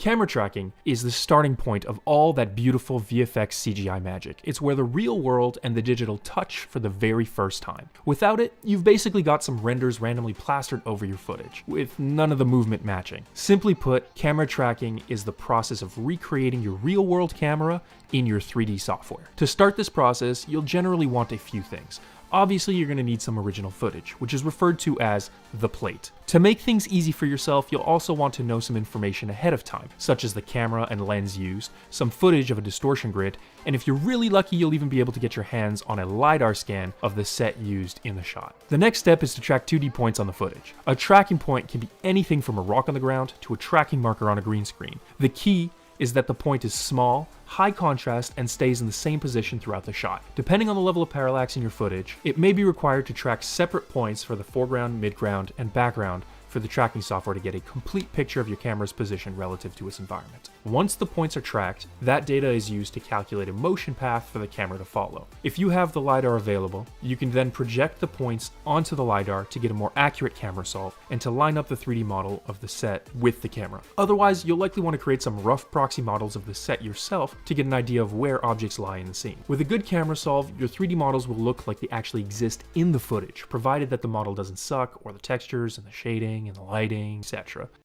Camera tracking is the starting point of all that beautiful VFX CGI magic. It's where the real world and the digital touch for the very first time. Without it, you've basically got some renders randomly plastered over your footage, with none of the movement matching. Simply put, camera tracking is the process of recreating your real world camera in your 3D software. To start this process, you'll generally want a few things. Obviously, you're going to need some original footage, which is referred to as the plate. To make things easy for yourself, you'll also want to know some information ahead of time, such as the camera and lens used, some footage of a distortion grid, and if you're really lucky, you'll even be able to get your hands on a LiDAR scan of the set used in the shot. The next step is to track 2D points on the footage. A tracking point can be anything from a rock on the ground to a tracking marker on a green screen. The key is that the point is small, high contrast, and stays in the same position throughout the shot. Depending on the level of parallax in your footage, it may be required to track separate points for the foreground, midground, and background for the tracking software to get a complete picture of your camera's position relative to its environment. Once the points are tracked, that data is used to calculate a motion path for the camera to follow. If you have the LiDAR available, you can then project the points onto the LiDAR to get a more accurate camera solve and to line up the 3D model of the set with the camera. Otherwise, you'll likely want to create some rough proxy models of the set yourself to get an idea of where objects lie in the scene. With a good camera solve, your 3D models will look like they actually exist in the footage, provided that the model doesn't suck or the textures and the shading and the lighting, etc.